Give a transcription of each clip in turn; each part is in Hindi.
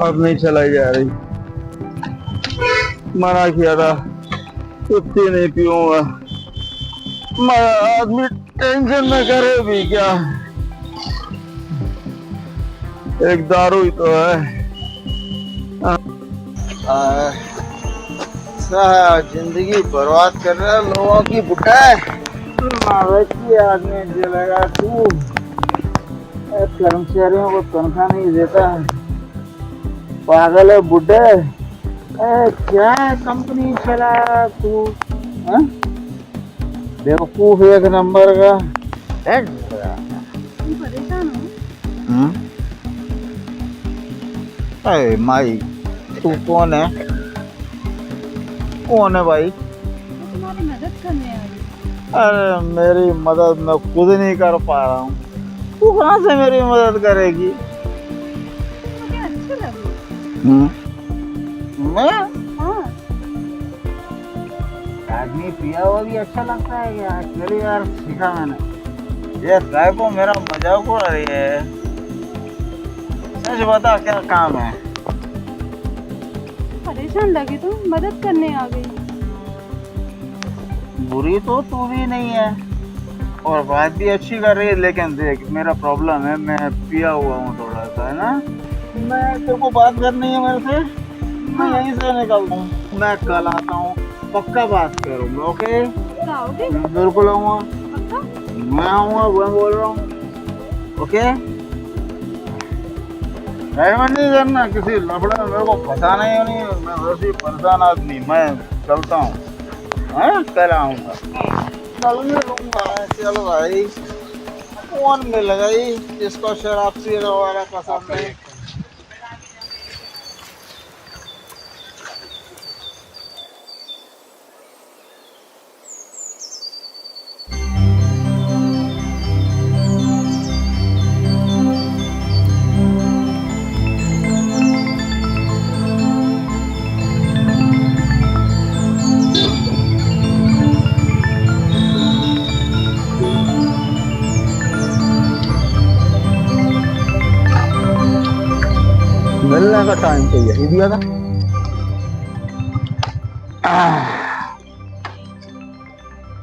अब नहीं चलाई जा रही। मना किया था इतनी नहीं पीऊंगा, मगर आदमी टेंशन में करे भी क्या। एक दारू ही तो है। जिंदगी बर्बाद कर रहा है लोगों की। बुढ़ा मवेशी आदमी जलेगा तू। कर्मचारियों को तनख्वाह नहीं देता है, पागल है बुढ़े। क्या कंपनी चला तू, बेवकूफ एक नंबर का। परेशान हो? अरे माई, तू कौन है? कौन है भाई? मैं तुम्हारी मदद करने आई हूँ। अरे मेरी मदद मैं खुद नहीं कर पा रहा हूँ, तू कहाँ से मेरी मदद करेगी? मुझे अच्छे लगे। मैं हाँ। आदमी पिया हुआ भी अच्छा लगता है क्या? चलिए यार, सीखा मैंने। ये साहब मेरा मजाक उड़ा रही है। सच बता, क्या काम है? परेशान लगी तो मदद करने आ गई। बुरी तो तू भी नहीं है और बात भी अच्छी कर रही है, लेकिन देख मेरा प्रॉब्लम है, मैं पिया हुआ हूँ थोड़ा सा, है ना। मैं तेरे को बात करनी है मेरे से, मैं यहीं से निकलता हूँ। मैं कल आता हूँ, पक्का बात करूँगा। ओके? आओगे? बिल्कुल आऊँगा, पक्का? मैं आऊँगा, मैं बोल रहा हूँ। ओके? डायमंड नहीं करना किसी लफड़े में, मेरे को पता नहीं, मैं वैसे ही परेशान आदमी। मैं चलता हूँ, कल आऊँगा, कल मिलूंगा। चलो भाई, कौन मिल गई जिसको शराब पीने वाला पसंद है? मिलने का टाइम तो यही दिया था।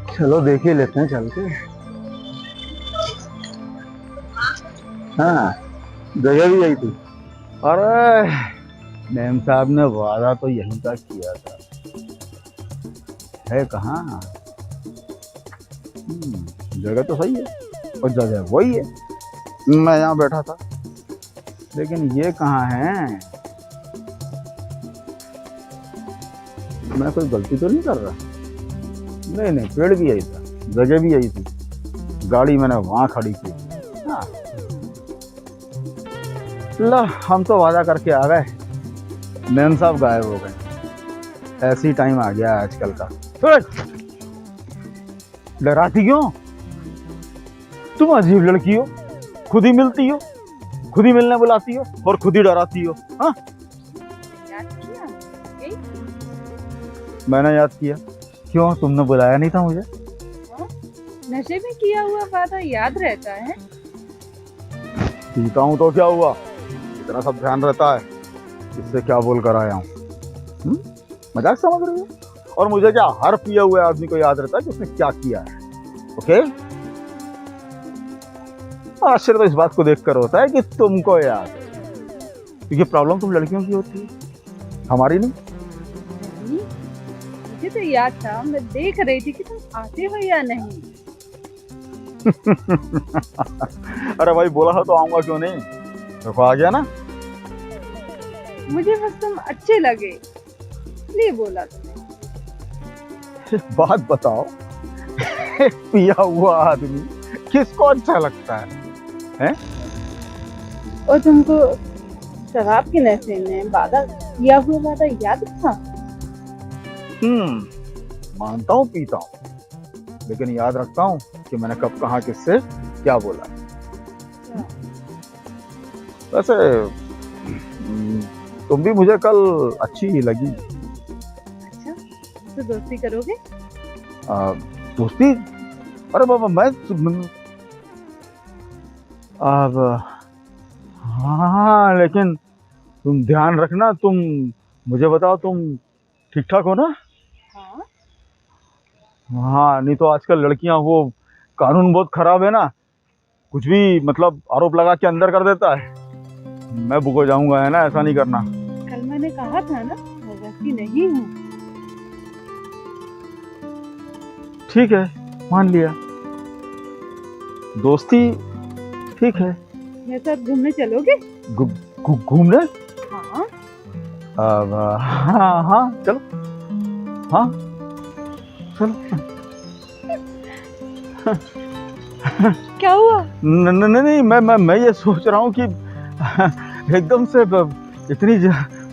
चलो देख ही लेते हैं चल के। हाँ, जगह भी यही थी। अरे मैम साहब ने वादा तो यहीं का किया था, है कहाँ? जगह तो सही है और जगह वही है। मैं यहाँ बैठा था, लेकिन ये कहाँ है? मैं कोई गलती तो नहीं कर रहा? नहीं, पेड़ भी यही था, जगह भी यही थी, गाड़ी मैंने वहां खड़ी की। हाँ। ला, हम तो वादा करके आ गए, मैम साहब गायब हो गए। ऐसी टाइम आ गया आजकल का। डराती क्यों? तुम अजीब लड़की हो, खुद ही मिलती हो, खुद ही मिलने बुलाती हो और खुद ही डराती हो। हाँ, याद किया? यही? मैंने याद किया। क्यों, तुमने बुलाया नहीं था मुझे? नशे में किया हुआ वादा याद रहता है? पीता हूँ तो क्या हुआ, इतना सब ध्यान रहता है। इससे क्या बोल कर आया हूँ? मजाक समझ रही हो? और मुझे क्या, हर पिया हुए आदमी को याद रहता है कि उसने क्या किया है। ओके? आश्चर्य तो इस बात को देखकर होता है कि तुमको याद है, क्योंकि प्रॉब्लम तुम लड़कियों की होती है, हमारी नहीं। मुझे तो याद था, मैं देख रही थी कि तुम आते हो या नहीं। अरे भाई, बोला था तो आऊंगा, क्यों नहीं? देखो आ गया ना। मुझे बस तुम अच्छे लगे, इसलिए बोला तुम्हें। बात बताओ, पिया हुआ आदमी किसको अच्छा लगता है? हैं? और तुमको शराब के नशे में वादा किया हुआ वादा याद था? मानता हूँ पीता हूँ, लेकिन याद रखता हूँ कि मैंने कब कहाँ किससे क्या बोला। वैसे तुम भी मुझे कल अच्छी ही लगी। अच्छा, तो दोस्ती करोगे? दोस्ती? अरे बाबा मैं अब हाँ, लेकिन तुम ध्यान रखना, तुम मुझे बताओ तुम ठीक ठाक हो ना? हाँ। हाँ, नहीं तो आजकल लड़कियां वो कानून बहुत खराब है ना, कुछ भी मतलब आरोप लगा के अंदर कर देता है। मैं बुक हो जाऊंगा, है ना, ऐसा नहीं करना। कल मैंने कहा था ना, मैं वैसी नहीं हूँ। ठीक है, मान लिया, दोस्ती ठीक है। मेरे साथ घूमने चलोगे? घूमने? हाँ। अब हाँ हाँ चलो, हाँ चलो। क्या हुआ? नहीं, मैं ये सोच रहा हूँ कि एकदम से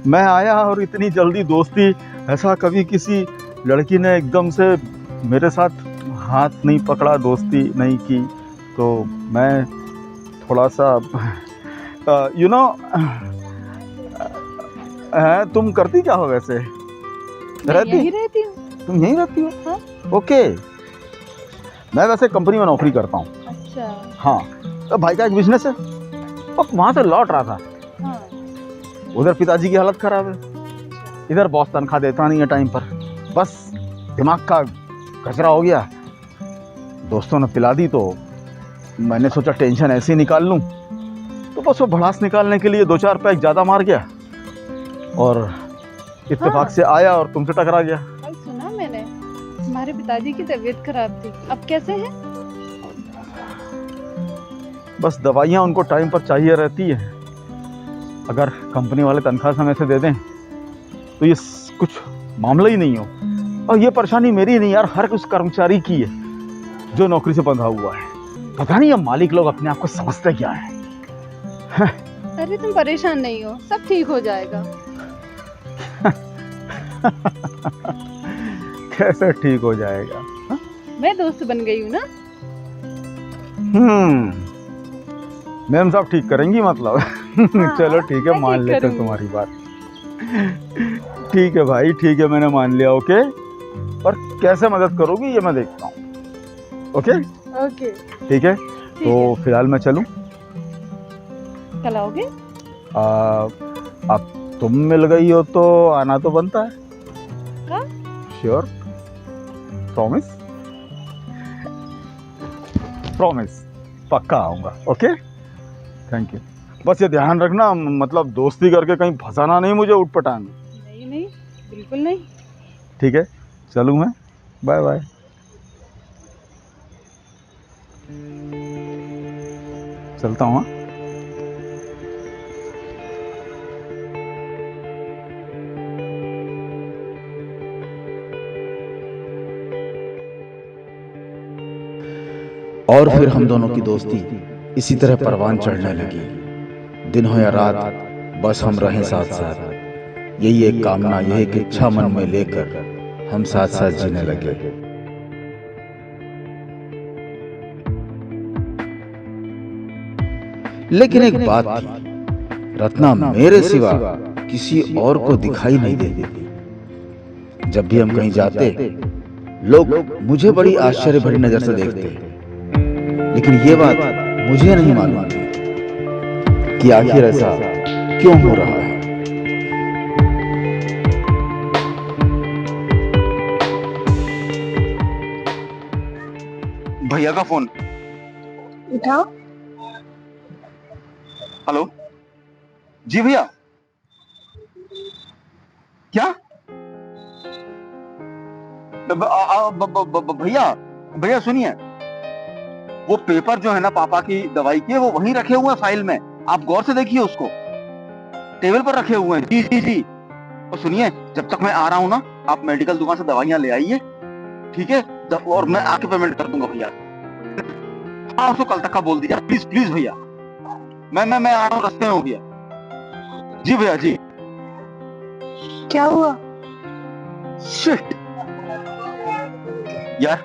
मैं आया और इतनी जल्दी दोस्ती, ऐसा कभी किसी लड़की ने एकदम से मेरे साथ हाथ नहीं पकड़ा, दोस्ती नहीं की, तो मैं थोड़ा सा यू नो तुम करती क्या हो वैसे? यहीं रहती हूँ। तुम यहीं रहती हो? हाँ। ओके, मैं वैसे कंपनी में नौकरी करता हूँ। अच्छा। हाँ, तो भाई का एक बिजनेस है, और वहां से लौट रहा था। हाँ। उधर पिताजी की हालत खराब है, इधर बॉस तनख्वाह देता नहीं है टाइम पर, बस दिमाग का कचरा हो गया। दोस्तों ने पिला दी तो मैंने सोचा टेंशन ऐसे ही निकाल लूं, तो बस वो भड़ास निकालने के लिए 2-4 पैक ज्यादा मार गया और इत्तेफाक से आया और तुमसे टकरा गया। कल सुना मैंने, तुम्हारे पिताजी की तबीयत खराब थी, अब कैसे हैं? बस दवाइयाँ उनको टाइम पर चाहिए रहती है, अगर कंपनी वाले तनख्वाह समय से दे दें तो ये कुछ मामला ही नहीं हो। और ये परेशानी मेरी नहीं यार, हर उस कर्मचारी की है जो नौकरी से बंधा हुआ है। पता नहीं अब मालिक लोग अपने आप को समझते क्या है। अरे तुम परेशान नहीं हो, सब ठीक हो जाएगा। कैसे ठीक हो जाएगा? मैं दोस्त बन गई हूँ ना। मैम साहब ठीक करेंगी मतलब? हाँ, चलो ठीक है, मान लेते हैं तुम्हारी बात। ठीक है भाई, ठीक है, मैंने मान लिया। ओके, और कैसे मदद करोगी ये मैं देखता हूँ। ओके ओके ठीक है, तो फिलहाल मैं चलूं? कल आओगे? अब तुम मिल गई हो तो आना तो बनता है। श्योर, प्रॉमिस, प्रॉमिस, पक्का आऊंगा। Okay, thank you. बस ये ध्यान रखना, मतलब दोस्ती करके कहीं फंसाना नहीं मुझे उठपटांग। नहीं नहीं, बिल्कुल नहीं। ठीक है, चलूं मैं? Bye bye. चलता हूँ। और फिर हम दोनों की दोस्ती इसी तरह परवान चढ़ने लगी। दिन हो या रात, बस हम रहें साथ साथ। यही एक कामना, यही एक इच्छा मन में लेकर हम साथ साथ जीने लगे। लेकिन एक बात थी, रत्ना मेरे सिवा किसी और को दिखाई नहीं देती। जब भी हम कहीं जाते, लोग मुझे बड़ी आश्चर्य भरी नजर से देखते, लेकिन ये बात मुझे नहीं मालूम थी कि आखिर ऐसा क्यों हो रहा है। भैया का फोन। उठाओ। हेलो, जी भैया। क्या? भैया, भैया सुनिए, वो पेपर जो है ना पापा की दवाई के, वो वहीं रखे हुए हैं फाइल में, आप गौर से देखिए उसको, टेबल पर रखे हुए हैं। जी जी जी। और सुनिए, जब तक मैं आ रहा हूँ ना, आप मेडिकल दुकान से दवाइयां ले आइए, ठीक है? और मैं आके पेमेंट कर दूंगा भैया। हाँ उसको कल तक का बोल दीजिए प्लीज प्लीज भैया। मैं आ रहा हूँ, रास्ते में हूँ भैया। जी भैया जी। क्या हुआ? शिट यार,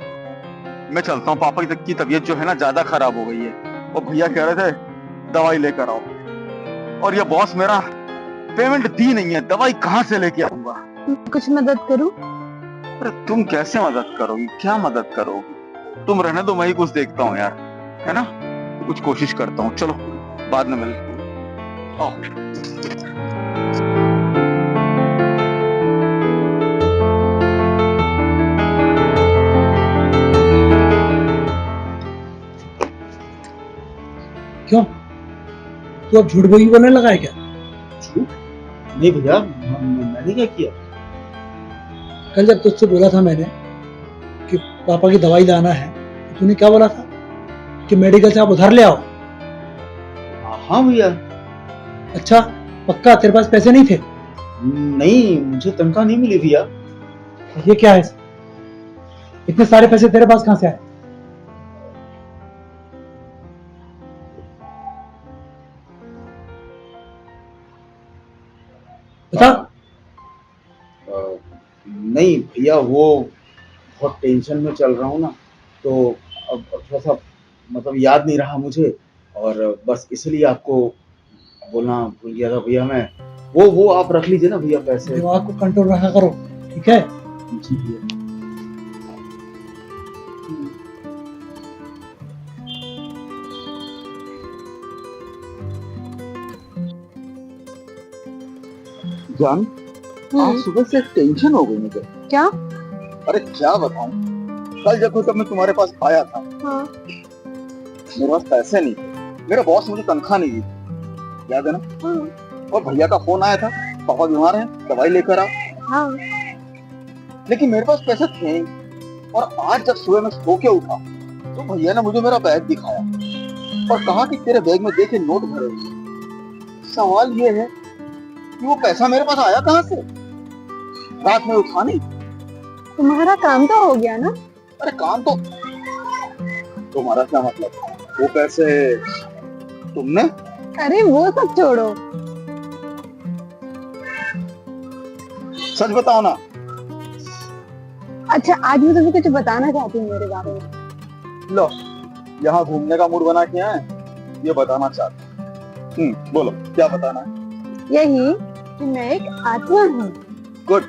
मैं चलता हूँ। पापा की तबीयत जो है ना ज्यादा खराब हो गई है, और भैया कह रहे थे दवाई लेकर आओ, और ये बॉस मेरा पेमेंट दी नहीं है, दवाई कहाँ से लेके आऊंगा? कुछ मदद करूं? अरे तुम कैसे मदद करोगी, क्या मदद करोगी? तुम रहने दो, मैं ही कुछ देखता हूँ यार, है ना? कुछ कोशिश करता हूँ, चलो बाद में मिलते हैं। आओ। क्यों? तू अब झूठ बोलने लगा है क्या? नहीं भैया, मैंने क्या किया? कल जब तुझसे बोला था मैंने कि पापा की दवाई लाना है, तो तूने क्या बोला था कि मेडिकल से आप उधार ले आओ। हाँ भैया। अच्छा पक्का तेरे पास पैसे नहीं थे? नहीं, मुझे तनख्वाह नहीं मिली भैया। ये क्या है? इतने सारे पैसे तेरे पास कहां से आए? बता। नहीं भैया, वो बहुत टेंशन में चल रहा हूँ ना, तो अब थोड़ा सा मतलब याद नहीं रहा मुझे, और बस इसलिए आपको बोलना भूल गया था भैया मैं। वो आप रख लीजिए ना भैया पैसे। दिमाग को कंट्रोल रखा करो, ठीक है? जी भैया। जान, आज सुबह से टेंशन हो गई मुझे। क्या? अरे क्या बताऊं, कल जब मैं तुम्हारे पास आया था, हाँ। मेरे पास पैसे नहीं थे, मेरा बॉस मुझे तनख्वाह नहीं दी, याद है ना? हाँ। और भैया का फोन आया था, पापा बीमार हैं, दवाई लेकर आओ। हाँ। लेकिन मेरे पास पैसे थे नहीं, और आज जब सुबह मैं सो के उठा तो भैया ने मुझे मेरा बैग दिखाया और कहा कि तेरे बैग में देखे नोट भरे हुए। सवाल ये है कि वो पैसा मेरे पास आया कहाँ से? रात में उठा नहीं। तुम्हारा काम तो हो गया ना? अरे काम तो, तुम्हारा क्या मतलब? वो पैसे तुमने? अरे वो सब छोड़ो, सच बताओ ना। अच्छा आज मैं तुम्हें कुछ बताना चाहती हूँ मेरे बारे में। लो, यहाँ घूमने का मूड बना के आए, ये बताना चाहते। बोलो क्या बताना है? यही कि मैं एक आत्मा हूँ। गुड।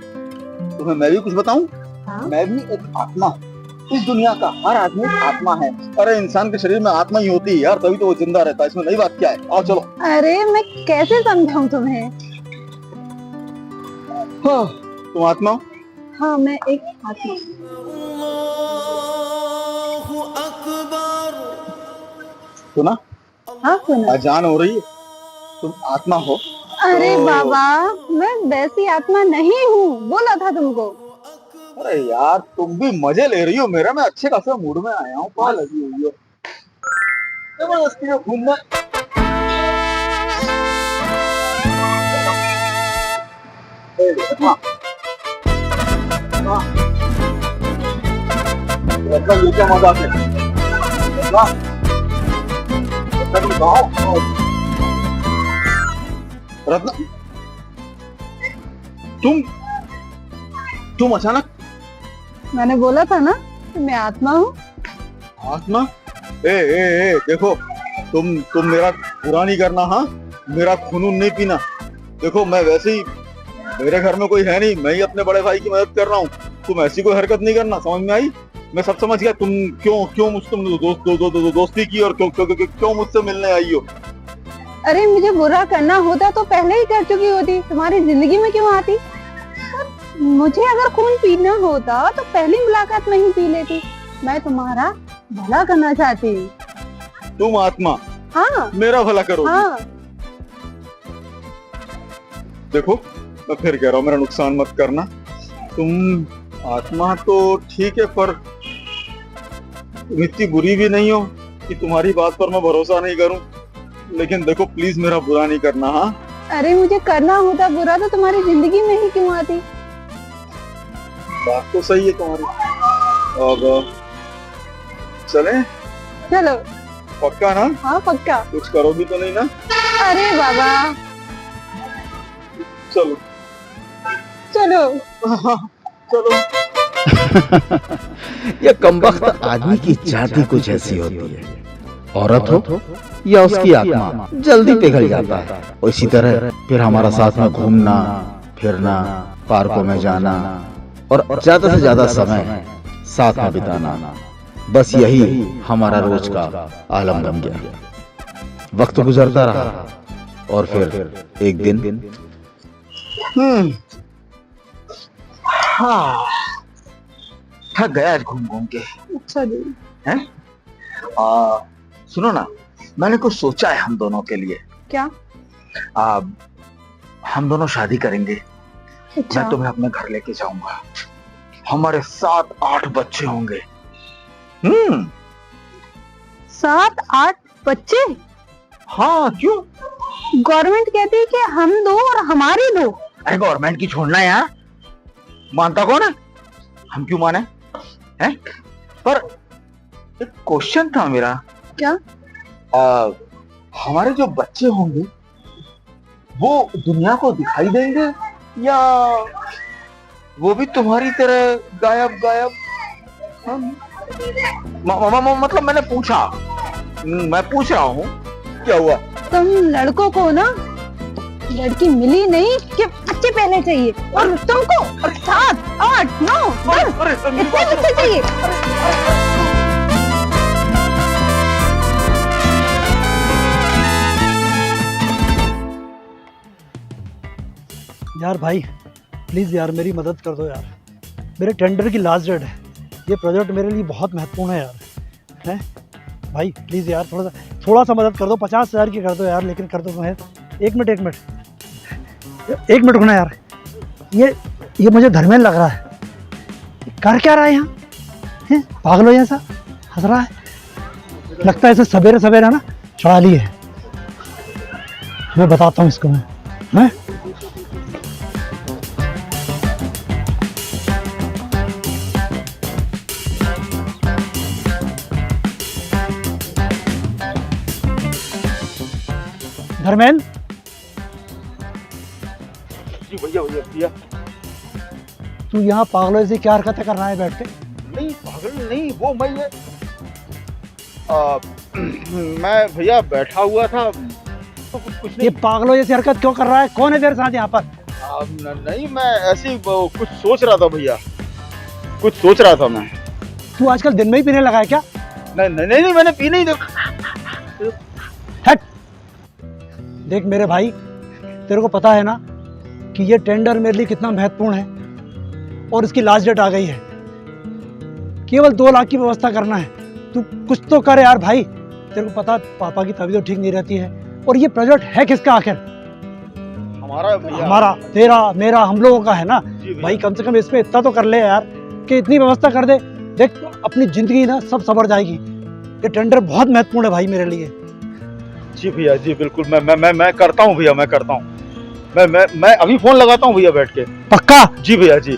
तुम्हें मैं भी कुछ बताऊं? हाँ? मैं भी एक आत्मा हूँ। इस दुनिया का हर आदमी एक आत्मा है। अरे इंसान के शरीर में आत्मा ही होती है यार, तभी तो वो जिंदा रहता है। इसमें नई बात क्या है? आओ चलो। अरे मैं कैसे समझाऊं तुम्हें? हाँ, तुम आत्मा हो? हाँ मैं एक आत्मा हूँ। सुना? हाँ सुना। अजान हो रही है, तुम आत्मा हो? अरे तो- बाबा, मैं वैसी आत्मा नहीं हूँ, बोला था तुमको। अरे यार तुम भी मजे ले रही हो मेरा। मैं अच्छे खासे मूड में आया हूँ, क्या लगी हुई हो जबरदस्ती में घूमना। मतलब ये क्या मजाक है? रत्ना, तुम अचानक? मैंने बोला था ना कि मैं आत्मा हूँ। आत्मा? ए देखो, तुम मेरा बुरा नहीं करना। हाँ, मेरा खून नहीं पीना। देखो मैं वैसे ही, मेरे घर में कोई है नहीं, मैं ही अपने बड़े भाई की मदद कर रहा हूँ। तुम ऐसी कोई हरकत नहीं करना, समझ में आई? मैं सब समझ गया। तुम क्यों मुझसे दोस्ती की और क्यों मुझसे मिलने आई हो? अरे मुझे बुरा करना होता तो पहले ही कर चुकी होती, तुम्हारी जिंदगी में क्यों आती? मुझे अगर खून पीना होता तो पहली मुलाकात में ही पी लेती। मैं तुम्हारा भला करना चाहती हूँ। तुम आत्मा? हाँ। मेरा भला करो? हाँ। देखो मैं फिर कह रहा हूँ, मेरा नुकसान मत करना। तुम आत्मा तो ठीक है, पर तुम इतनी बुरी भी नहीं हो कि तुम्हारी बात पर मैं भरोसा नहीं करूं। लेकिन देखो प्लीज मेरा बुरा नहीं करना। हाँ, अरे मुझे करना होता बुरा तो तुम्हारी जिंदगी में ही क्यों आती? बात तो सही है तुम्हारी। अब चले? चलो। पक्का ना? हाँ पक्का। कुछ करोगी तो नहीं ना? अरे बाबा चलो चलो। चलो। ये कमबख्त आदमी की जाति कुछ ऐसी होती है, औरत हो या उसकी आत्मा जल्दी पिघल जाता है। और इसी तरह फिर हमारा साथ में घूमना फिरना, पार्कों में जाना और ज्यादा से ज्यादा समय साथ में बिताना, बस यही हमारा रोज का आलम बन गया। वक्त गुजरता रहा और फिर एक दिन हाँ, थक गया आज घूम घूम के। अच्छा जी। हैं? सुनो ना, मैंने कुछ सोचा है हम दोनों के लिए। क्या? हम दोनों शादी करेंगे। अच्छा। मैं तुम्हें अपने घर लेके जाऊंगा। हमारे 7-8 बच्चे होंगे। 7-8 बच्चे? हाँ, क्यों? गवर्नमेंट कहती है कि हम 2 और हमारे 2। अरे गवर्नमेंट की छोड़ना यार, मानता कौन है? हम क्यों माने हैं? पर एक क्वेश्चन था मेरा। क्या? हमारे जो बच्चे होंगे वो दुनिया को दिखाई देंगे या वो भी तुम्हारी तरह गायब गायब? मतलब मैंने पूछा, मैं पूछ रहा हूँ, क्या हुआ? तुम लड़कों को ना लड़की मिली नहीं कि बच्चे पहले चाहिए, और तुमको 7, 8, 9, 10 इतने बच्चे चाहिए। यार भाई प्लीज़ यार मेरी मदद कर दो यार, मेरे टेंडर की लास्ट डेट है, ये प्रोजेक्ट मेरे लिए बहुत महत्वपूर्ण है यार। हैं भाई प्लीज़ यार थोड़ा सा मदद कर दो, 50,000 की कर दो यार, लेकिन कर दो तुम्हें। एक मिनट रुकना यार, ये मुझे धर्मेंद्र लग रहा है। कर क्या रहा है यहाँ? हैं पागल हो जैसा हंस रहा है, लगता है ऐसे सवेरे सवेरे ना चढ़ा ली है। मैं बताता हूँ इसको मैं। धर्मेंद्र जी भैया। तू यहाँ पागलों से क्या हरकतें कर रहा है बैठ के? नहीं पागल नहीं, वो मैं भैया बैठा हुआ था तो कुछ ये पागलों जैसी हरकत क्यों कर रहा है? कौन है तेरे साथ यहाँ पर? नहीं, मैं ऐसे ही कुछ सोच रहा था भैया, कुछ सोच रहा था मैं। तू आजकल दिन में ही पीने लगा है क्या? नहीं, मैंने पी नहीं। हट। देख मेरे भाई, तेरे को पता है ना कि ये टेंडर मेरे लिए कितना महत्वपूर्ण है और इसकी लास्ट डेट आ गई है। केवल 2 लाख की व्यवस्था करना है, तू कुछ तो कर यार भाई। तेरे को पता पापा की तबीयत ठीक नहीं रहती है, और ये प्रोजेक्ट है किसका आखिर? हमारा, तेरा, मेरा, हम लोगों का है ना भाई। कम से कम इसमें इतना तो कर ले यार कि इतनी व्यवस्था कर दे। देख अपनी जिंदगी ना सब सवर जाएगी। ये टेंडर बहुत महत्वपूर्ण है भाई मेरे लिए। जी भैया जी, बिल्कुल मैं करता हूँ भैया, मैं करता हूँ। मैं अभी फोन लगाता हूँ भैया बैठ के। पक्का? जी भैया जी।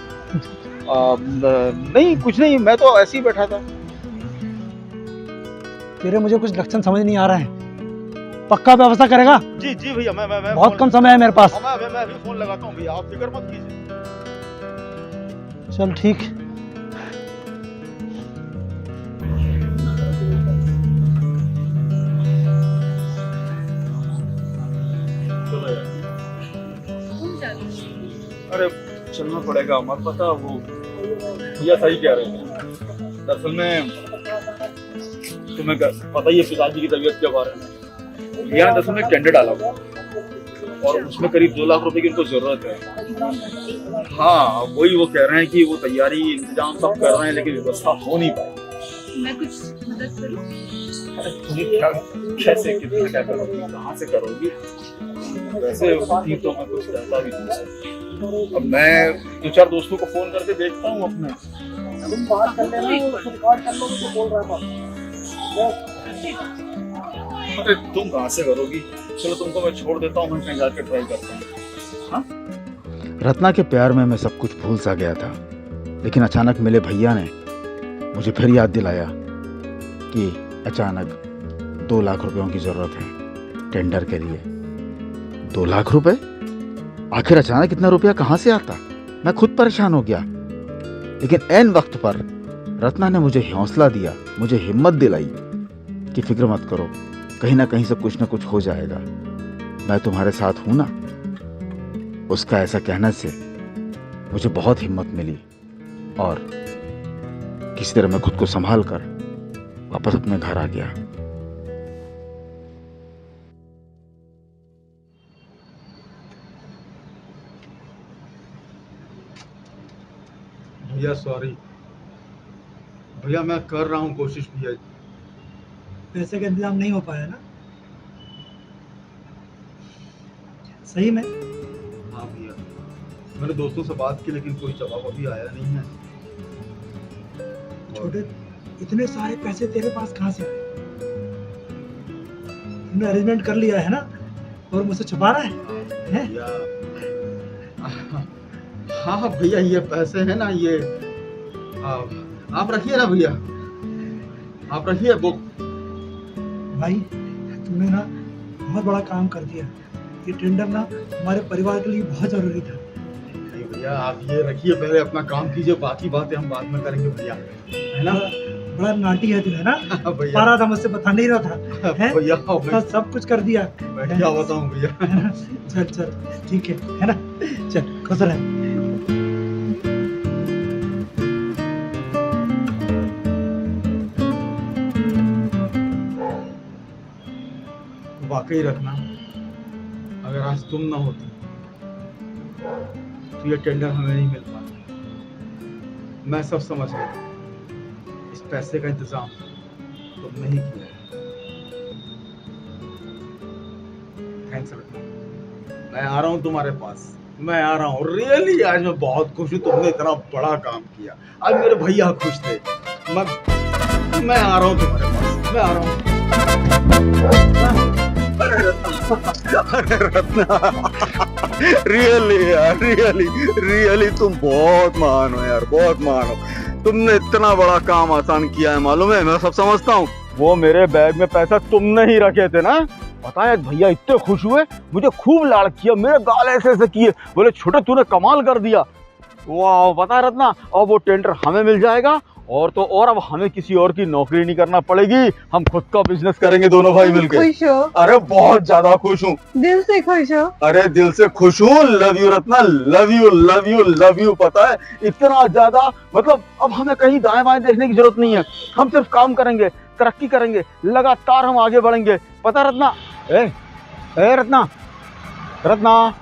नहीं कुछ नहीं, मैं तो ऐसे ही बैठा था। तेरे मुझे कुछ लक्षण समझ नहीं आ रहा है। पक्का व्यवस्था करेगा? जी भैया, मैं बहुत कम समय है मेरे पास। मैं अभी फोन लगाता हूँ भैया, आप फिक्र मत कीजिए। चल ठीक। अरे चलना पड़ेगा, मत पता वो भैया सही कह रहे हैं। दरअसल में तुम्हें पता ही है पिताजी की तबीयत के बारे में। भैया ने दरअसल में टेंडर डाला हुआ और उसमें करीब 2 लाख रुपए की उनको जरूरत है। हाँ वही वो कह रहे हैं कि वो तैयारी इंतजाम सब कर रहे हैं, लेकिन व्यवस्था हो नहीं पाई। मैं कुछ मदद करूं? कैसे क्या करोगी, कहाँ से करोगी? वैसे होती तो मैं कुछ करता भी नहीं। अब मैं 2-4 दोस्तों को फोन करके देखता हूँ अपने। तुम बात कर लेना, रिकॉर्ड कर लो तो बोल रहा था। अरे तुम कहाँ से करोगी? चलो तुमको मैं छोड़ देता हूँ, मैं कहीं जाकर ट्राई करता हूँ। हाँ? रत्ना के प्यार में मैं सब कुछ भूल सा गया था, लेकिन अचानक मिले भैया ने मुझे फिर याद दिलाया कि अचानक 2 लाख रुपयों की जरूरत है टेंडर के लिए। 2 लाख रुपए? आखिर अचानक इतना रुपया कहां से आता? मैं खुद परेशान हो गया। लेकिन ऐन वक्त पर रत्ना ने मुझे हौसला दिया, मुझे हिम्मत दिलाई कि फिक्र मत करो, कहीं ना कहीं से कुछ ना कुछ हो जाएगा, मैं तुम्हारे साथ हूं ना। उसका ऐसा कहने से मुझे बहुत हिम्मत मिली और किसी तरह मैं खुद को संभाल कर वापस अपने घर आ गया। भैया सॉरी भैया, मैं कर रहा हूँ कोशिश भैया। पैसे का इंतजाम नहीं हो पाया ना? सही में? हाँ भैया, मैंने दोस्तों से बात की लेकिन कोई जवाब अभी आया नहीं है। छोटे, इतने सारे पैसे तेरे पास कहाँ से आए? तुमने अरेंजमेंट कर लिया है ना और मुझसे छुपा रहा है? भैया हाँ भैया, ये पैसे हैं ना, ये आप रखिए ना भैया, आप रखिए बुक। भाई तुमने ना बहुत बड़ा काम कर दिया। ये टेंडर ना हमारे परिवार के लिए बहुत जरूरी था। नहीं भैया, आप ये रखिए, पहले अपना काम कीजिए, बाकी बातें हम बाद में करेंगे भैया, है ना? बड़ा नाटी है तू, है ना? भैया पारा था, मुझसे बता नहीं रहा था, है? भैया तो सब कुछ कर दिया। मैं क्या बताऊं भैया। चल चल ठीक है ना? चल खुश रह। वाकई रखना, अगर आज तुम ना होती तो ये टेंडर हमें नहीं मिल पाता। मैं सब समझ गया, इस पैसे का इंतजाम तुमने ही किया है। थैंक्स रखना, मैं आ रहा हूँ तुम्हारे पास, मैं आ रहा हूँ। रियली आज मैं बहुत खुश हूँ, तुमने इतना बड़ा काम किया। आज मेरे भैया खुश थे। मैं आ रहा हूँ तुम्हारे पास, मैं आ रहा हूँ। अरे रत्ना, रियली यार, रियली तुम बहुत महान हो यार, बहुत महान हो। तुमने इतना बड़ा काम आसान किया है, मालूम है? मैं सब समझता हूँ। वो मेरे बैग में पैसा तुमने ही रखे थे ना? पता है भैया इतने खुश हुए, मुझे खूब लाड़ किया, मेरे गाल ऐसे ऐसे किए, बोले छोटे तूने कमाल कर दिया। वाह, पता है रत्ना, अब वो टेंडर हमें मिल जाएगा और तो और अब हमें किसी और की नौकरी नहीं करना पड़ेगी, हम खुद का बिजनेस करेंगे दोनों भाई मिलकर। खुश हो? अरे बहुत ज्यादा खुश हूँ। दिल से खुश हो? अरे दिल से खुश हूँ। Love you Ratna, love you love you love you. पता है इतना ज्यादा, मतलब अब हमें कहीं दाएं बाएं देखने की जरूरत नहीं है, हम सिर्फ काम करेंगे, तरक्की करेंगे, लगातार हम आगे बढ़ेंगे। पता रत्ना, ए रत्ना, रत्ना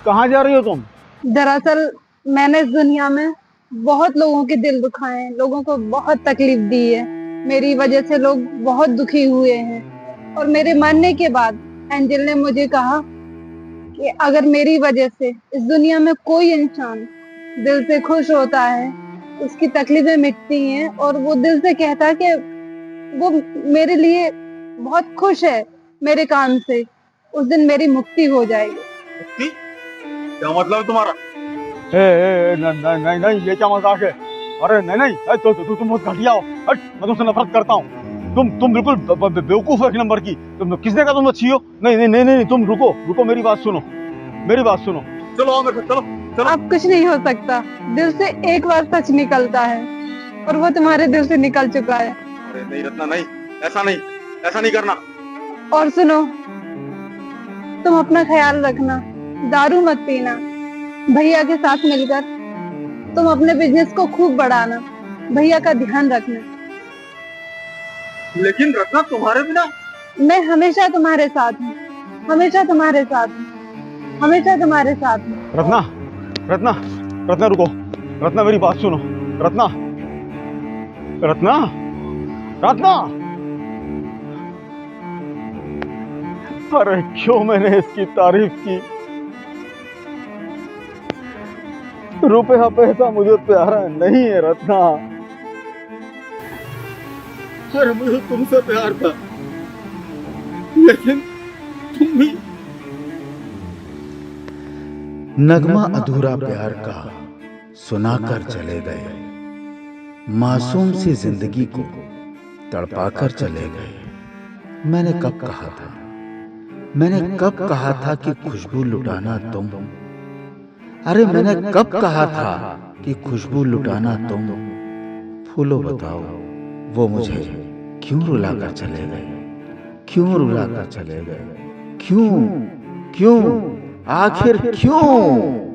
कहाँ जा रही हो तुम? दरअसल मैंने इस दुनिया में बहुत लोगों के दिल दुखाए हैं, लोगों को बहुत तकलीफ दी है, मेरी वजह से लोग बहुत दुखी हुए हैं। और मेरे मरने के बाद एंजल ने मुझे कहा कि अगर मेरी वजह से इस दुनिया में कोई इंसान दिल से खुश होता है, उसकी तकलीफें मिटती हैं और वो दिल से कहता है कि वो मेरे लिए बहुत खुश है मेरे काम से, उस दिन मेरी मुक्ति हो जाएगी। क्या मतलब तुम्हारा? नहीं, ये क्या मजाक है? अरे नहीं, तुम बहुत घटिया हो, हट, मैं तुमसे नफरत करता हूँ। तुम बिल्कुल बेवकूफ हो एक नंबर की। किसने कहा तुम अच्छी हो? नहीं, तुम रुको, मेरी बात सुनो। चलो आओ मेरे साथ, चलो। अब कुछ नहीं हो सकता, दिल से एक बार सच निकलता है और वो तुम्हारे दिल से निकल चुका है। अरे नहीं रत्ना, नहीं, ऐसा नहीं करना। और सुनो, तुम अपना ख्याल रखना, दारू मत पीना, भैया के साथ मिलकर तुम अपने बिजनेस को खूब बढ़ाना, भैया का ध्यान रखना। लेकिन रत्ना तुम्हारे बिना मैं हमेशा तुम्हारे साथ हूँ, हमेशा तुम्हारे साथ हूँ, हमेशा तुम्हारे साथ हूँ। रत्ना रुको, रत्ना मेरी बात सुनो। रत्ना, अरे क्यों मैंने इसकी तारीफ की? रुपया पैसा मुझे प्यारा नहीं है रत्ना। अरे मुझे तुमसे प्यार था, लेकिन तुम भी। नगमा अधूरा प्यार का सुनाकर चले गए, मासूम सी जिंदगी को तड़पाकर चले गए। मैंने कब कहा था, मैंने कब कहा था कि खुशबू लुटाना तुम, अरे मैंने कब कहा था कि खुशबू लुटाना तुम। फूलो बताओ वो मुझे क्यों रुला कर चले गए, क्यों रुला कर चले गए, क्यों क्यों आखिर क्यों।